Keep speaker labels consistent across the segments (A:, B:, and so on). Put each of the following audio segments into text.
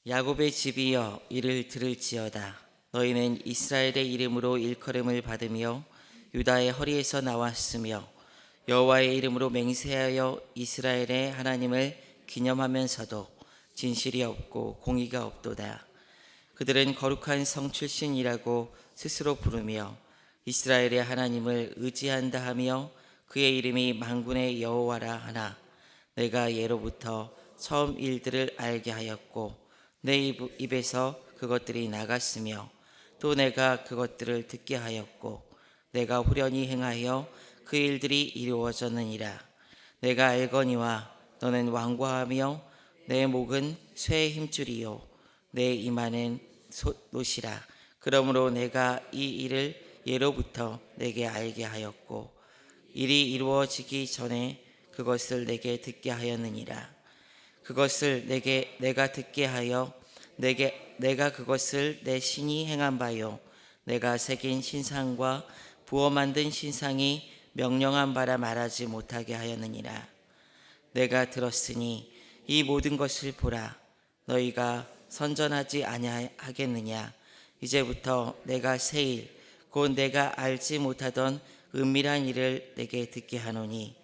A: 야곱의 집이여 이를 들을지어다. 너희는 이스라엘의 이름으로 일컬음을 받으며 유다의 허리에서 나왔으며 여호와의 이름으로 맹세하여 이스라엘의 하나님을 기념하면서도 진실이 없고 공의가 없도다. 그들은 거룩한 성 출신이라고 스스로 부르며 이스라엘의 하나님을 의지한다 하며 그의 이름이 만군의 여호와라 하나, 내가 예로부터 처음 일들을 알게 하였고 내 입에서 그것들이 나갔으며 또 내가 그것들을 듣게 하였고 내가 후련히 행하여 그 일들이 이루어졌느니라. 내가 알거니와 너는 완고하며 내 목은 쇠의 힘줄이요 내 이마는 놋이라. 그러므로 내가 이 일을 예로부터 내게 알게 하였고 일이 이루어지기 전에 그것을 내게 듣게 하였느니라. 그것을 내가 듣게 하여 내가 그것을 내 신이 행한 바요 내가 새긴 신상과 부어 만든 신상이 명령한 바라 말하지 못하게 하였느니라. 내가 들었으니 이 모든 것을 보라. 너희가 선전하지 아니하겠느냐. 이제부터 내가 새 일 곧 내가 알지 못하던 은밀한 일을 내게 듣게 하노니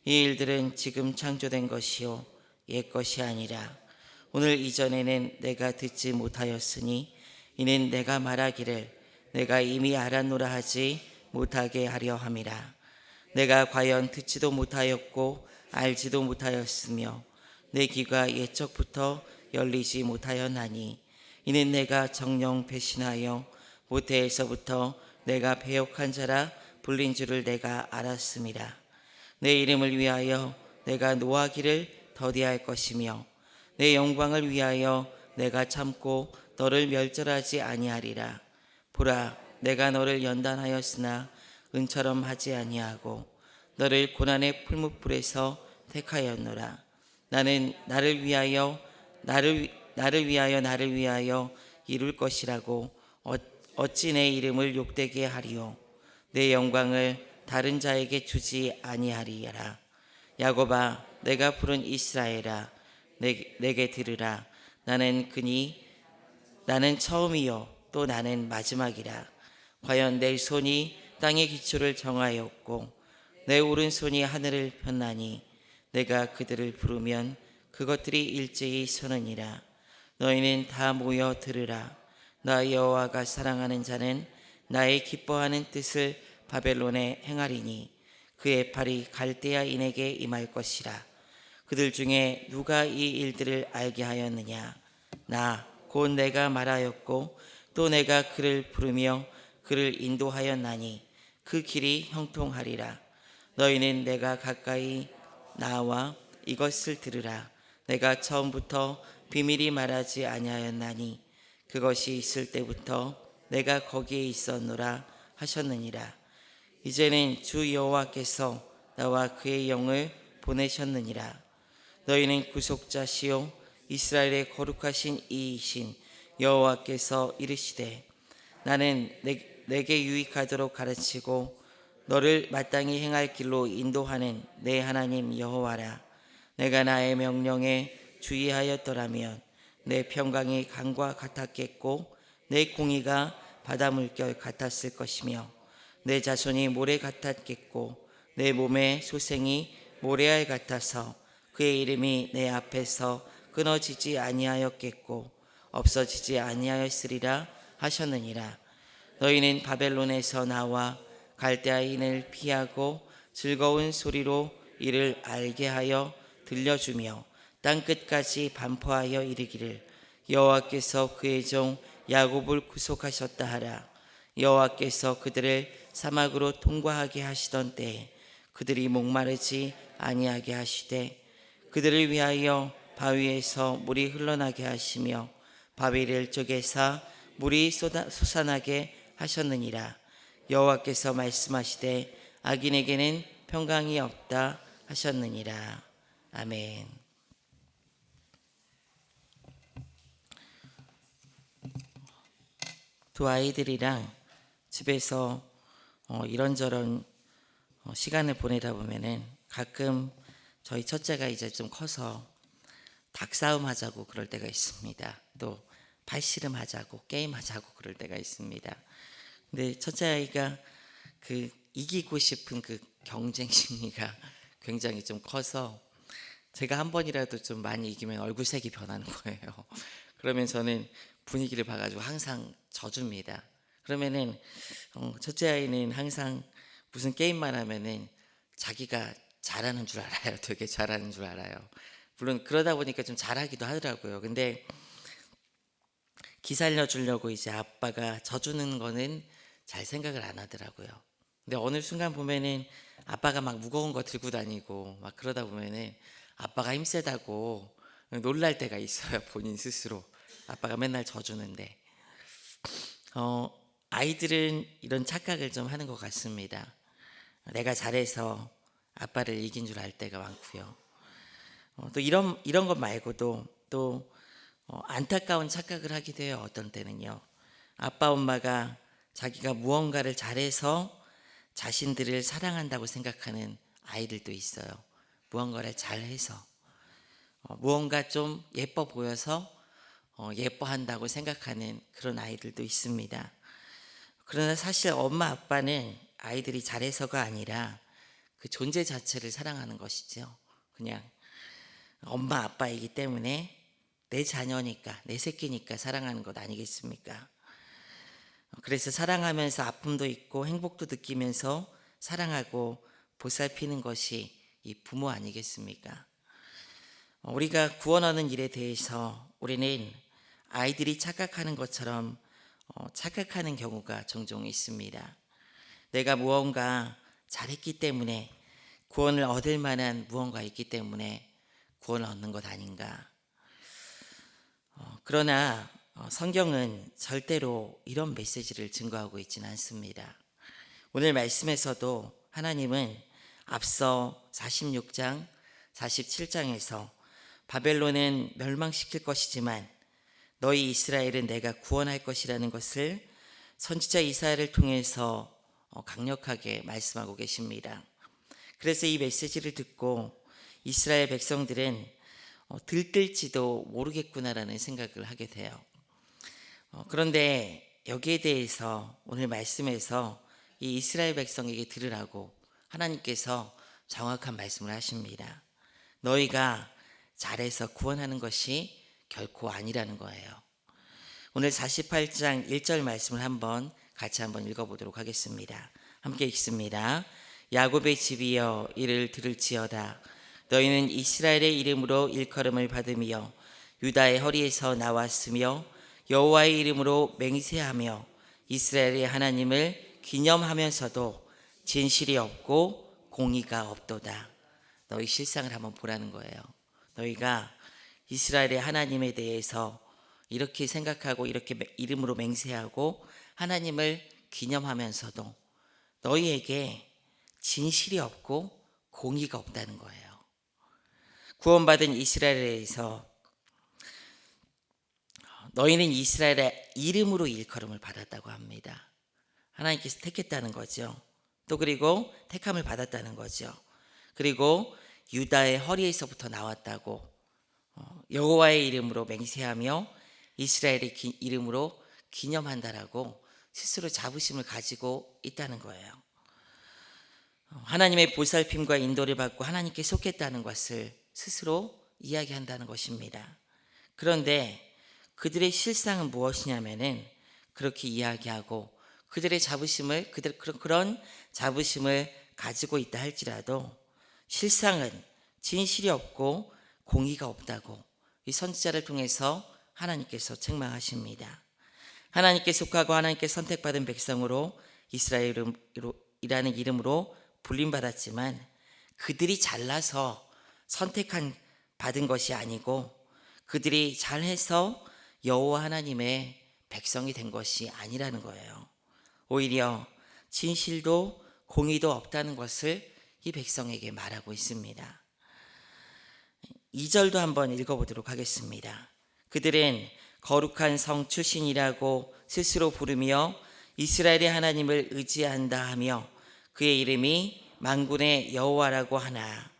A: 이 일들은 지금 창조된 것이요 옛 것이 아니라. 오늘 이전에는 내가 듣지 못하였으니 이는 내가 말하기를 내가 이미 알았노라 하지 못하게 하려 함이라. 내가 과연 듣지도 못하였고 알지도 못하였으며 내 귀가 옛적부터 열리지 못하였나니 이는 내가 정령 배신하여 모태에서부터 내가 배역한 자라 불린 줄을 내가 알았음이라. 내 이름을 위하여 내가 노하기를 더디할 것이며 내 영광을 위하여 내가 참고 너를 멸절하지 아니하리라. 보라, 내가 너를 연단하였으나 은처럼 하지 아니하고 너를 고난의 풀무불에서 택하였노라. 나는 나를 위하여 이룰 것이라고 어찌 내 이름을 욕되게 하리요. 내 영광을 다른 자에게 주지 아니하리라. 야곱아, 내가 부른 이스라엘아, 내게 들으라. 나는 처음이요 또 나는 마지막이라. 과연 내 손이 땅의 기초를 정하였고 내 오른손이 하늘을 폈나니 내가 그들을 부르면 그것들이 일제히 서느니라. 너희는 다 모여 들으라. 나 여호와가 사랑하는 자는 나의 기뻐하는 뜻을 바벨론에 행하리니 그의 팔이 갈대아인에게 임할 것이라. 그들 중에 누가 이 일들을 알게 하였느냐. 나 곧 내가 말하였고 또 내가 그를 부르며 그를 인도하였나니 그 길이 형통하리라. 너희는 내가 가까이 나와 이것을 들으라. 내가 처음부터 비밀이 말하지 아니하였나니 그것이 있을 때부터 내가 거기에 있었노라 하셨느니라. 이제는 주 여호와께서 나와 그의 영을 보내셨느니라. 너희는 구속자시요 이스라엘의 거룩하신 이이신 여호와께서 이르시되 나는 내게 유익하도록 가르치고 너를 마땅히 행할 길로 인도하는 내 하나님 여호와라. 내가 나의 명령에 주의하였더라면 내 평강이 강과 같았겠고 내 공의가 바다 물결 같았을 것이며 내 자손이 모래 같았겠고 내 몸의 소생이 모래알 같아서 그의 이름이 내 앞에서 끊어지지 아니하였겠고 없어지지 아니하였으리라 하셨느니라. 너희는 바벨론에서 나와 갈대아인을 피하고 즐거운 소리로 이를 알게 하여 들려주며 땅끝까지 반포하여 이르기를 여호와께서 그의 종 야곱을 구속하셨다 하라. 여호와께서 그들을 사막으로 통과하게 하시던 때에 그들이 목마르지 아니하게 하시되 그들을 위하여 바위에서 물이 흘러나게 하시며 바위를 쪼개사 물이 솟아나게 하셨느니라. 여호와께서 말씀하시되 악인에게는 평강이 없다 하셨느니라. 아멘. 두 아이들이랑 집에서 이런저런 시간을 보내다 보면은 가끔 저희 첫째가 이제 좀 커서 닭싸움 하자고 그럴 때가 있습니다. 또 팔씨름 하자고 게임 하자고 그럴 때가 있습니다. 근데 첫째 아이가 그 이기고 싶은 그 경쟁 심리가 굉장히 좀 커서 제가 한 번이라도 좀 많이 이기면 얼굴색이 변하는 거예요. 그러면 저는 분위기를 봐가지고 항상 져줍니다. 그러면은 첫째 아이는 항상 무슨 게임만 하면은 자기가 잘하는 줄 알아요. 되게 잘하는 줄 알아요. 물론 그러다 보니까 좀 잘하기도 하더라고요. 근데 기살려 주려고 이제 아빠가 져주는 거는 잘 생각을 안 하더라고요. 근데 어느 순간 보면은 아빠가 막 무거운 거 들고 다니고 막 그러다 보면은 아빠가 힘세다고 놀랄 때가 있어요. 본인 스스로 아빠가 맨날 져주는데 아이들은 이런 착각을 좀 하는 것 같습니다. 내가 잘해서 아빠를 이긴 줄 알 때가 많고요. 또 이런 것 말고도 또 안타까운 착각을 하기도 해요. 어떤 때는요. 아빠 엄마가 자기가 무언가를 잘해서 자신들을 사랑한다고 생각하는 아이들도 있어요. 무언가를 잘해서 무언가 좀 예뻐 보여서 예뻐한다고 생각하는 그런 아이들도 있습니다. 그러나 사실 엄마 아빠는 아이들이 잘해서가 아니라 그 존재 자체를 사랑하는 것이죠. 그냥 엄마 아빠이기 때문에 내 자녀니까 내 새끼니까 사랑하는 것 아니겠습니까? 그래서 사랑하면서 아픔도 있고 행복도 느끼면서 사랑하고 보살피는 것이 이 부모 아니겠습니까? 우리가 구원하는 일에 대해서 우리는 아이들이 착각하는 것처럼 착각하는 경우가 종종 있습니다. 내가 무언가 잘했기 때문에 구원을 얻을 만한 무언가 있기 때문에 구원을 얻는 것 아닌가. 그러나 성경은 절대로 이런 메시지를 증거하고 있지는 않습니다. 오늘 말씀에서도 하나님은 앞서 46장, 47장에서 바벨론은 멸망시킬 것이지만 너희 이스라엘은 내가 구원할 것이라는 것을 선지자 이사야를 통해서 강력하게 말씀하고 계십니다. 그래서 이 메시지를 듣고 이스라엘 백성들은 들뜰지도 모르겠구나라는 생각을 하게 돼요. 그런데 여기에 대해서 오늘 말씀에서 이 이스라엘 백성에게 들으라고 하나님께서 정확한 말씀을 하십니다. 너희가 잘해서 구원하는 것이 결코 아니라는 거예요. 오늘 48장 1절 말씀을 같이 한번 읽어보도록 하겠습니다. 함께 읽습니다. 야곱의 집이여 이를 들을지어다. 너희는 이스라엘의 이름으로 일컬음을 받으며 유다의 허리에서 나왔으며 여호와의 이름으로 맹세하며 이스라엘의 하나님을 기념하면서도 진실이 없고 공의가 없도다. 너희 실상을 한번 보라는 거예요. 너희가 이스라엘의 하나님에 대해서 이렇게 생각하고 이렇게 이름으로 맹세하고 하나님을 기념하면서도 너희에게 진실이 없고 공의가 없다는 거예요. 구원받은 이스라엘에 대해서 너희는 이스라엘의 이름으로 일컬음을 받았다고 합니다. 하나님께서 택했다는 거죠. 또 그리고 택함을 받았다는 거죠. 그리고 유다의 허리에서부터 나왔다고 여호와의 이름으로 맹세하며 이스라엘의 이름으로 기념한다라고 스스로 자부심을 가지고 있다는 거예요. 하나님의 보살핌과 인도를 받고 하나님께 속했다는 것을 스스로 이야기한다는 것입니다. 그런데 그들의 실상은 무엇이냐면은 그렇게 이야기하고 그들의 자부심을 그런 자부심을 가지고 있다 할지라도 실상은 진실이 없고 공의가 없다고 이 선지자를 통해서 하나님께서 책망하십니다. 하나님께 속하고 하나님께 선택받은 백성으로 이스라엘이라는 이름으로 불림받았지만 그들이 잘나서 받은 것이 아니고 그들이 잘해서 여호와 하나님의 백성이 된 것이 아니라는 거예요. 오히려 진실도 공의도 없다는 것을 이 백성에게 말하고 있습니다. 2절도 한번 읽어보도록 하겠습니다. 그들은 거룩한 성 출신이라고 스스로 부르며 이스라엘의 하나님을 의지한다 하며 그의 이름이 만군의 여호와라고 하나.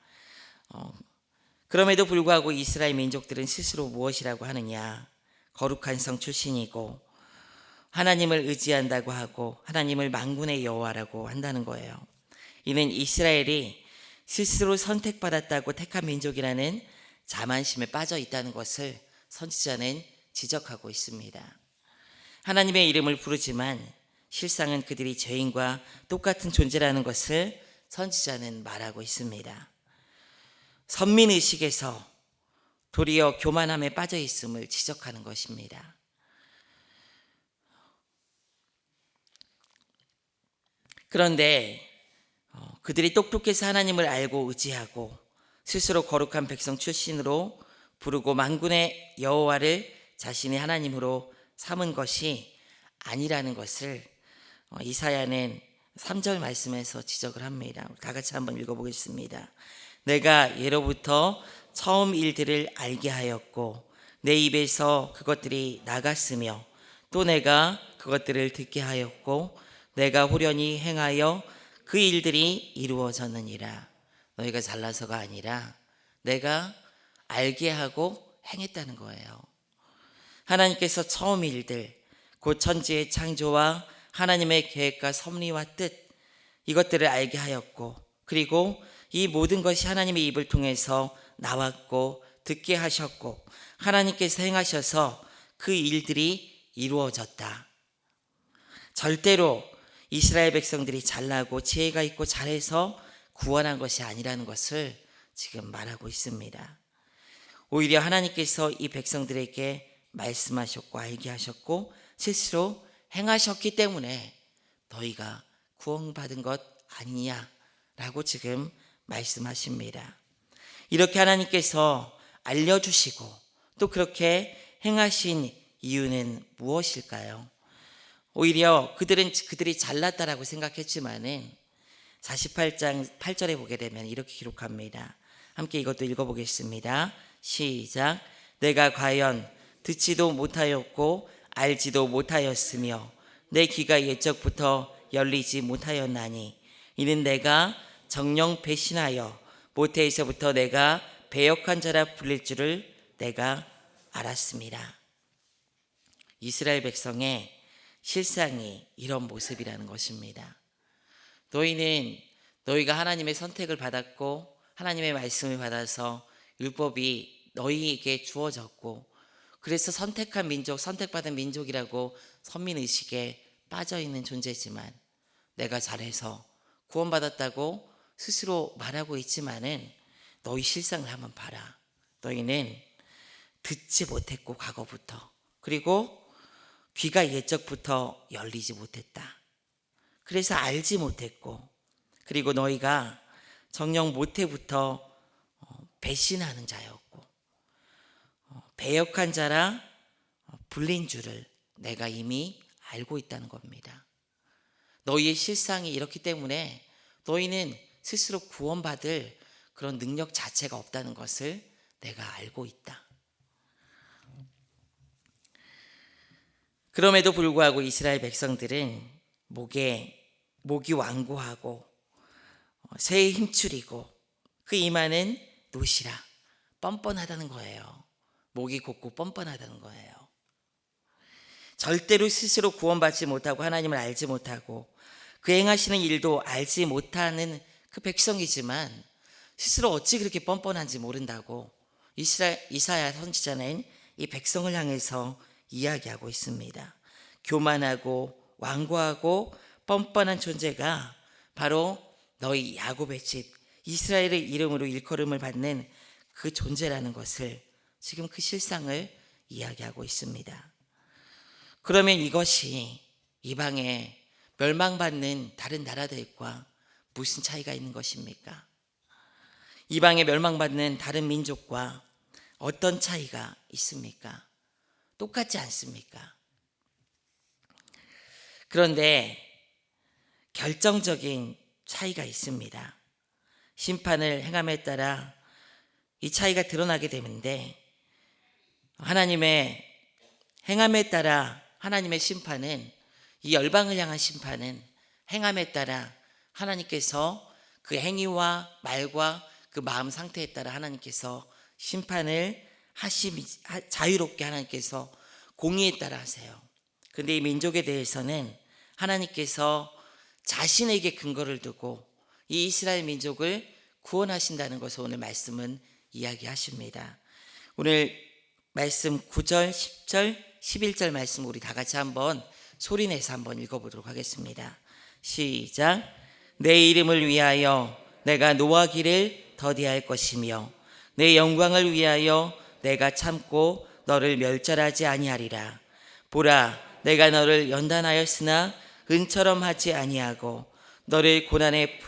A: 그럼에도 불구하고 이스라엘 민족들은 스스로 무엇이라고 하느냐? 거룩한 성 출신이고 하나님을 의지한다고 하고 하나님을 만군의 여호와라고 한다는 거예요. 이는 이스라엘이 스스로 선택받았다고 택한 민족이라는 자만심에 빠져 있다는 것을 선지자는 지적하고 있습니다. 하나님의 이름을 부르지만 실상은 그들이 죄인과 똑같은 존재라는 것을 선지자는 말하고 있습니다. 선민의식에서 도리어 교만함에 빠져 있음을 지적하는 것입니다. 그런데 그들이 똑똑해서 하나님을 알고 의지하고 스스로 거룩한 백성 출신으로 부르고 만군의 여호와를 자신의 하나님으로 삼은 것이 아니라는 것을 이사야는 3절 말씀에서 지적을 합니다. 다 같이 한번 읽어보겠습니다. 내가 예로부터 처음 일들을 알게 하였고 내 입에서 그것들이 나갔으며 또 내가 그것들을 듣게 하였고 내가 호련히 행하여 그 일들이 이루어졌느니라. 너희가 잘나서가 아니라 내가 알게 하고 행했다는 거예요. 하나님께서 처음 일들, 곧 천지의 창조와 하나님의 계획과 섭리와 뜻, 이것들을 알게 하였고 그리고 이 모든 것이 하나님의 입을 통해서 나왔고 듣게 하셨고 하나님께서 행하셔서 그 일들이 이루어졌다. 절대로 이스라엘 백성들이 잘나고 지혜가 있고 잘해서 구원한 것이 아니라는 것을 지금 말하고 있습니다. 오히려 하나님께서 이 백성들에게 말씀하셨고 알게 하셨고 스스로 행하셨기 때문에 너희가 구원받은 것 아니냐라고 지금 말씀하십니다. 이렇게 하나님께서 알려주시고 또 그렇게 행하신 이유는 무엇일까요? 오히려 그들이 잘났다라고 생각했지만은 48장 8절에 보게 되면 이렇게 기록합니다. 함께 이것도 읽어보겠습니다. 시작. 내가 과연 듣지도 못하였고 알지도 못하였으며 내 귀가 옛적부터 열리지 못하였나니 이는 내가 정령 배신하여 모태에서부터 내가 배역한 자라 불릴 줄을 내가 알았습니다. 이스라엘 백성의 실상이 이런 모습이라는 것입니다. 너희가 하나님의 선택을 받았고 하나님의 말씀을 받아서 율법이 너희에게 주어졌고 그래서 선택한 민족, 선택받은 민족이라고 선민의식에 빠져있는 존재지만 내가 잘해서 구원받았다고 스스로 말하고 있지만은 너희 실상을 한번 봐라. 너희는 듣지 못했고 과거부터 그리고 귀가 옛적부터 열리지 못했다. 그래서 알지 못했고 그리고 너희가 정녕 모태부터 배신하는 자였고 배역한 자라 불린 줄을 내가 이미 알고 있다는 겁니다. 너희의 실상이 이렇기 때문에 너희는 스스로 구원받을 그런 능력 자체가 없다는 것을 내가 알고 있다. 그럼에도 불구하고 이스라엘 백성들은 목이 완고하고 새에 힘줄이고 그 이마는 노시라 뻔뻔하다는 거예요. 목이 곧고 뻔뻔하다는 거예요. 절대로 스스로 구원받지 못하고 하나님을 알지 못하고 그 행하시는 일도 알지 못하는 그 백성이지만 스스로 어찌 그렇게 뻔뻔한지 모른다고 이사야 선지자는 이 백성을 향해서 이야기하고 있습니다. 교만하고 완고하고 뻔뻔한 존재가 바로 너희 야곱의 집 이스라엘의 이름으로 일컬음을 받는 그 존재라는 것을 지금 그 실상을 이야기하고 있습니다. 그러면 이것이 이방에 멸망받는 다른 나라들과 무슨 차이가 있는 것입니까? 이방에 멸망받는 다른 민족과 어떤 차이가 있습니까? 똑같지 않습니까? 그런데 결정적인 차이가 있습니다. 심판을 행함에 따라 이 차이가 드러나게 되는데 하나님의 행함에 따라 하나님의 심판은 이 열방을 향한 심판은 행함에 따라 하나님께서 그 행위와 말과 그 마음 상태에 따라 하나님께서 심판을 자유롭게 하나님께서 공의에 따라 하세요. 그런데 이 민족에 대해서는 하나님께서 자신에게 근거를 두고 이 이스라엘 민족을 구원하신다는 것을 오늘 말씀은 이야기하십니다. 오늘 말씀 9절, 10절, 11절 말씀 우리 다 같이 한번 소리내서 한번 읽어보도록 하겠습니다. 시작. 내 이름을 위하여 내가 노하기를 더디할 것이며 내 영광을 위하여 내가 참고 너를 멸절하지 아니하리라. 보라, 내가 너를 연단하였으나 은처럼 하지 아니하고 너를 고난의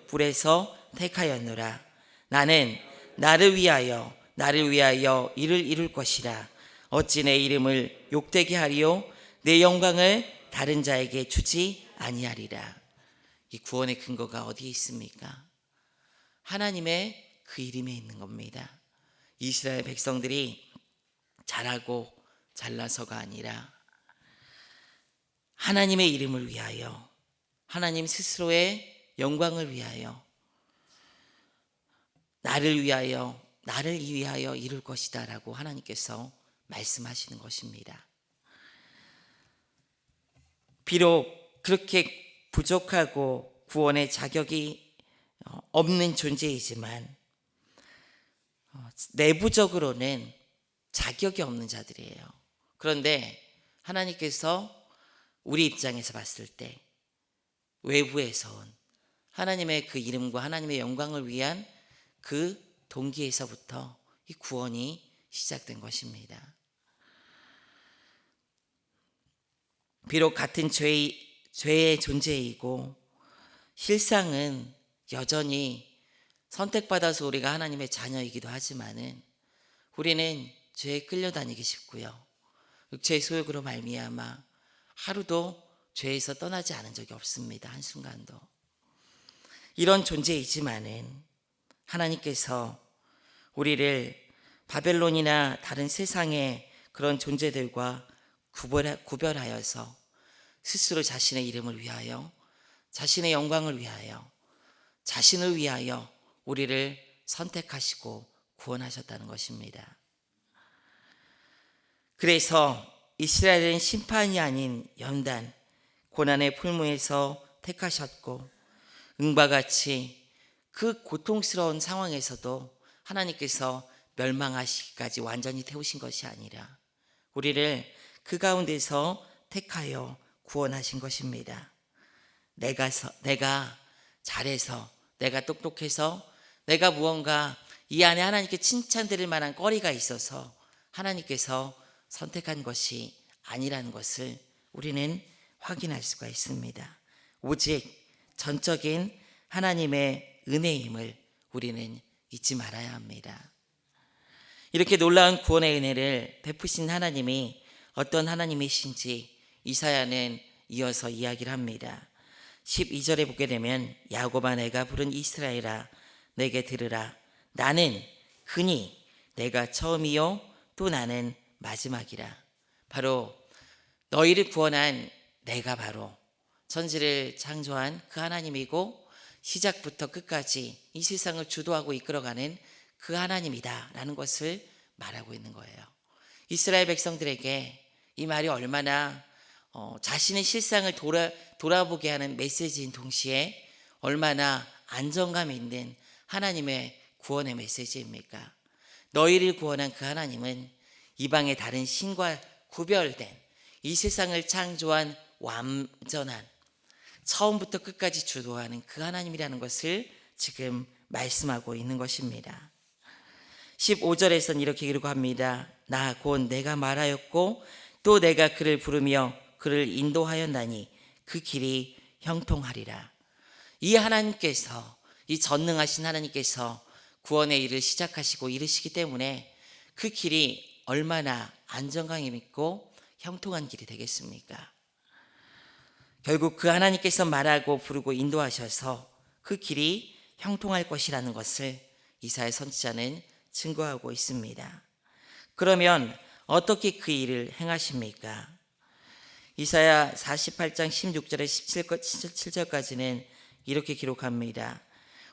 A: 불에서 택하였노라. 나는 나를 위하여 이를 이룰 것이라. 어찌 내 이름을 욕되게 하리요 내 영광을 다른 자에게 주지 아니하리라. 이 구원의 근거가 어디에 있습니까? 하나님의 그 이름에 있는 겁니다. 이스라엘 백성들이 잘하고 잘나서가 아니라 하나님의 이름을 위하여, 하나님 스스로의 영광을 위하여, 나를 위하여 이룰 것이다 라고 하나님께서 말씀하시는 것입니다. 비록 그렇게 부족하고 구원의 자격이 없는 존재이지만 내부적으로는 자격이 없는 자들이에요. 그런데 하나님께서 우리 입장에서 봤을 때 외부에서 온 하나님의 그 이름과 하나님의 영광을 위한 그 동기에서부터 이 구원이 시작된 것입니다. 비록 같은 죄의 존재이고 실상은 여전히 선택받아서 우리가 하나님의 자녀이기도 하지만은 우리는 죄에 끌려다니기 쉽고요. 육체의 소욕으로 말미암아 하루도 죄에서 떠나지 않은 적이 없습니다. 한순간도. 이런 존재이지만은 하나님께서 우리를 바벨론이나 다른 세상의 그런 존재들과 구별하여서 스스로 자신의 이름을 위하여, 자신의 영광을 위하여, 자신을 위하여 우리를 선택하시고 구원하셨다는 것입니다. 그래서 이스라엘은 심판이 아닌 연단, 고난의 풀무에서 택하셨고 응과 같이 그 고통스러운 상황에서도 하나님께서 멸망하시기까지 완전히 태우신 것이 아니라 우리를 그 가운데서 택하여 구원하신 것입니다. 내가 잘해서, 내가 똑똑해서, 내가 무언가 이 안에 하나님께 칭찬드릴 만한 거리가 있어서 하나님께서 선택한 것이 아니라는 것을 우리는 확인할 수가 있습니다. 오직 전적인 하나님의 은혜임을 우리는 잊지 말아야 합니다. 이렇게 놀라운 구원의 은혜를 베푸신 하나님이 어떤 하나님이신지 이사야는 이어서 이야기를 합니다. 12절에 보게 되면 야곱아 내가 부른 이스라엘아 내게 들으라. 나는 그니 내가 처음이요 또 나는 마지막이라. 바로 너희를 구원한 내가 바로 천지를 창조한 그 하나님이고 시작부터 끝까지 이 세상을 주도하고 이끌어가는 그 하나님이다 라는 것을 말하고 있는 거예요. 이스라엘 백성들에게 이 말이 얼마나 자신의 실상을 돌아보게 하는 메시지인 동시에 얼마나 안정감 있는 하나님의 구원의 메시지입니까? 너희를 구원한 그 하나님은 이방의 다른 신과 구별된 이 세상을 창조한 완전한 처음부터 끝까지 주도하는 그 하나님이라는 것을 지금 말씀하고 있는 것입니다. 15절에서는 이렇게 기록합니다. 나 곧 내가 말하였고 또 내가 그를 부르며 그를 인도하였나니 그 길이 형통하리라. 이 하나님께서, 이 전능하신 하나님께서 구원의 일을 시작하시고 이르시기 때문에 그 길이 얼마나 안정감 있고 형통한 길이 되겠습니까? 결국 그 하나님께서 말하고 부르고 인도하셔서 그 길이 형통할 것이라는 것을 이사야 선지자는 증거하고 있습니다. 그러면 어떻게 그 일을 행하십니까? 이사야 48장 16절에 17절까지는 이렇게 기록합니다.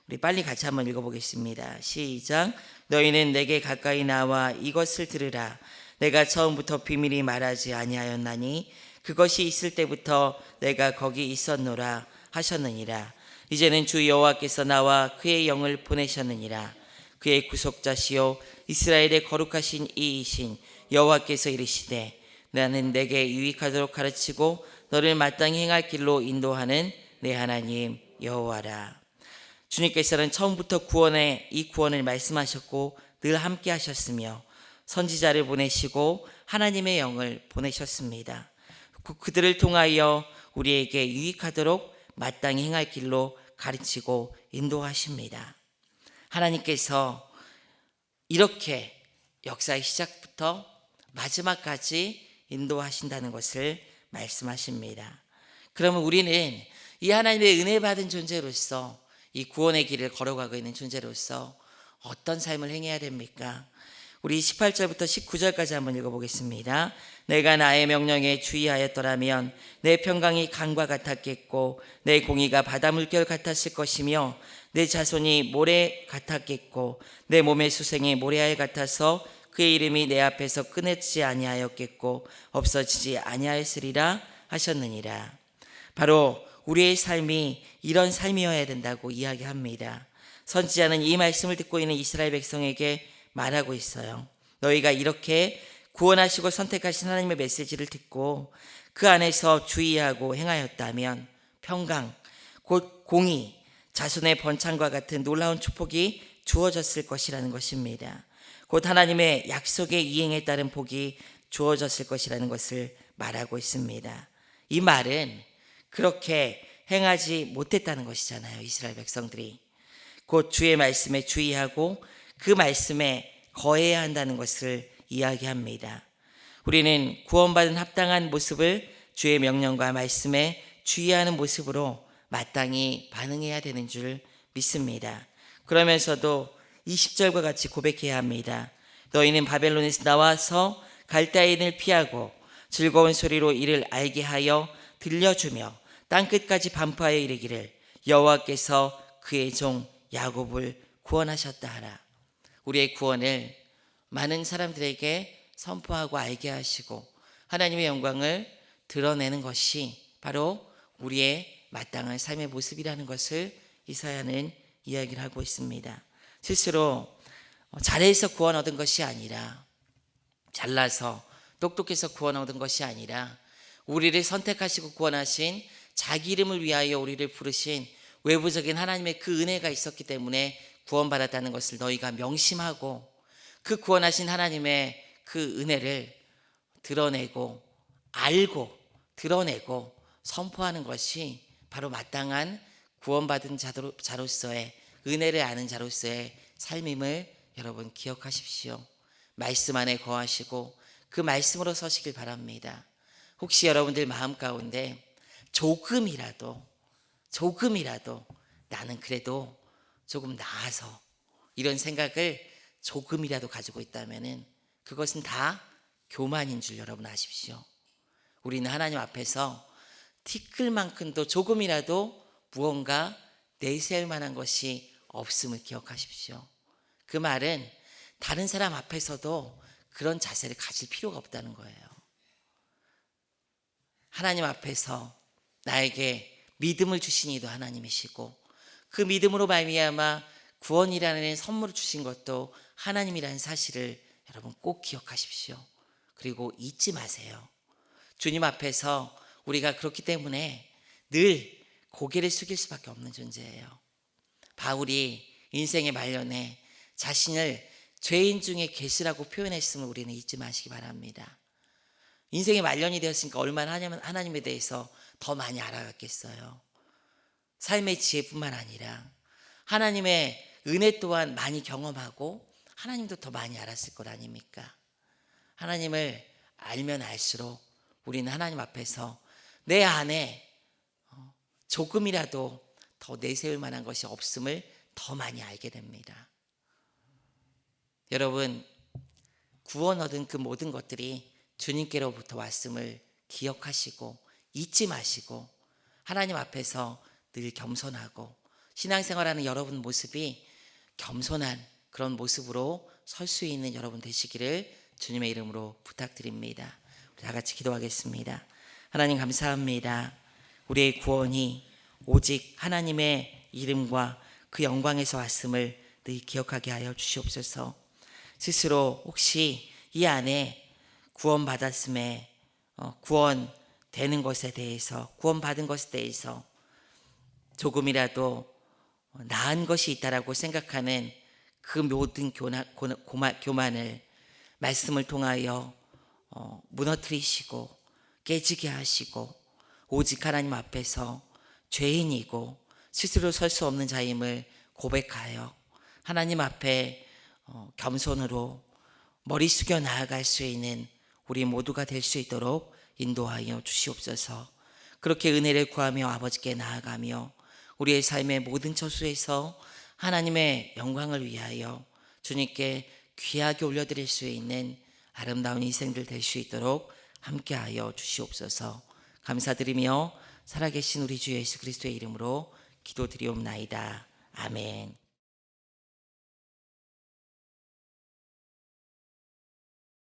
A: 우리 빨리 같이 한번 읽어보겠습니다. 시작. 너희는 내게 가까이 나와 이것을 들으라. 내가 처음부터 비밀히 말하지 아니하였나니 그것이 있을 때부터 내가 거기 있었노라 하셨느니라. 이제는 주 여호와께서 나와 그의 영을 보내셨느니라. 그의 구속자시요 이스라엘의 거룩하신 이이신 여호와께서 이르시되 나는 내게 유익하도록 가르치고 너를 마땅히 행할 길로 인도하는 내 하나님 여호와라. 주님께서는 처음부터 이 구원을 말씀하셨고 늘 함께 하셨으며 선지자를 보내시고 하나님의 영을 보내셨습니다. 그들을 통하여 우리에게 유익하도록 마땅히 행할 길로 가르치고 인도하십니다. 하나님께서 이렇게 역사의 시작부터 마지막까지 인도하신다는 것을 말씀하십니다. 그러면 우리는 이 하나님의 은혜 받은 존재로서 이 구원의 길을 걸어가고 있는 존재로서 어떤 삶을 행해야 됩니까? 우리 18절부터 19절까지 한번 읽어보겠습니다. 내가 나의 명령에 주의하였더라면 내 평강이 강과 같았겠고 내 공의가 바다 물결 같았을 것이며 내 자손이 모래 같았겠고 내 몸의 수생이 모래알 같아서 그의 이름이 내 앞에서 끊어지지 아니하였겠고 없어지지 아니하였으리라 하셨느니라. 바로 우리의 삶이 이런 삶이어야 된다고 이야기합니다. 선지자는 이 말씀을 듣고 있는 이스라엘 백성에게 말하고 있어요. 너희가 이렇게 구원하시고 선택하신 하나님의 메시지를 듣고 그 안에서 주의하고 행하였다면 평강, 곧 공의, 자손의 번창과 같은 놀라운 축복이 주어졌을 것이라는 것입니다. 곧 하나님의 약속의 이행에 따른 복이 주어졌을 것이라는 것을 말하고 있습니다. 이 말은 그렇게 행하지 못했다는 것이잖아요. 이스라엘 백성들이 곧 주의 말씀에 주의하고 그 말씀에 거해야 한다는 것을 이야기합니다. 우리는 구원받은 합당한 모습을 주의 명령과 말씀에 주의하는 모습으로 마땅히 반응해야 되는 줄 믿습니다. 그러면서도 20절과 같이 고백해야 합니다. 너희는 바벨론에서 나와서 갈대아인을 피하고 즐거운 소리로 이를 알게 하여 들려주며 땅끝까지 반포하여 이르기를 여호와께서 그의 종 야곱을 구원하셨다 하라. 우리의 구원을 많은 사람들에게 선포하고 알게 하시고 하나님의 영광을 드러내는 것이 바로 우리의 마땅한 삶의 모습이라는 것을 이사야는 이야기를 하고 있습니다. 스스로 잘해서 구원 얻은 것이 아니라 잘나서 똑똑해서 구원 얻은 것이 아니라 우리를 선택하시고 구원하신 자기 이름을 위하여 우리를 부르신 외부적인 하나님의 그 은혜가 있었기 때문에 구원받았다는 것을 너희가 명심하고 그 구원하신 하나님의 그 은혜를 드러내고 알고 드러내고 선포하는 것이 바로 마땅한 구원받은 자로서의 은혜를 아는 자로서의 삶임을 여러분 기억하십시오. 말씀 안에 거하시고 그 말씀으로 서시길 바랍니다. 혹시 여러분들 마음 가운데 조금이라도 나는 그래도 조금 나아서 이런 생각을 조금이라도 가지고 있다면 그것은 다 교만인 줄 여러분 아십시오. 우리는 하나님 앞에서 티끌만큼도 조금이라도 무언가 내세울 만한 것이 없음을 기억하십시오. 그 말은 다른 사람 앞에서도 그런 자세를 가질 필요가 없다는 거예요. 하나님 앞에서 나에게 믿음을 주신 이도 하나님이시고 그 믿음으로 말미암아 구원이라는 선물을 주신 것도 하나님이라는 사실을 여러분 꼭 기억하십시오. 그리고 잊지 마세요. 주님 앞에서 우리가 그렇기 때문에 늘 고개를 숙일 수밖에 없는 존재예요. 바울이 인생의 말년에 자신을 죄인 중에 계시라고 표현했음을 우리는 잊지 마시기 바랍니다. 인생의 말년이 되었으니까 얼마나 하나님에 대해서 더 많이 알아갔겠어요. 삶의 지혜뿐만 아니라 하나님의 은혜 또한 많이 경험하고 하나님도 더 많이 알았을 것 아닙니까? 하나님을 알면 알수록 우리는 하나님 앞에서 내 안에 조금이라도 더 내세울 만한 것이 없음을 더 많이 알게 됩니다. 여러분, 구원 얻은 그 모든 것들이 주님께로부터 왔음을 기억하시고 잊지 마시고 하나님 앞에서 늘 겸손하고 신앙생활하는 여러분 모습이 겸손한 그런 모습으로 설 수 있는 여러분 되시기를 주님의 이름으로 부탁드립니다. 우리 다 같이 기도하겠습니다. 하나님 감사합니다. 우리의 구원이 오직 하나님의 이름과 그 영광에서 왔음을 늘 기억하게 하여 주시옵소서. 스스로 혹시 이 안에 구원받았음에 구원되는 것에 대해서, 구원받은 것에 대해서 조금이라도 나은 것이 있다라고 생각하는 그 모든 교만을 말씀을 통하여 무너뜨리시고 깨지게 하시고, 오직 하나님 앞에서 죄인이고 스스로 설 수 없는 자임을 고백하여 하나님 앞에 겸손으로 머리 숙여 나아갈 수 있는 우리 모두가 될 수 있도록 인도하여 주시옵소서. 그렇게 은혜를 구하며 아버지께 나아가며 우리의 삶의 모든 처소에서 하나님의 영광을 위하여 주님께 귀하게 올려드릴 수 있는 아름다운 인생들 될 수 있도록 함께하여 주시옵소서. 감사드리며 살아계신 우리 주 예수 그리스도의 이름으로 기도드리옵나이다. 아멘.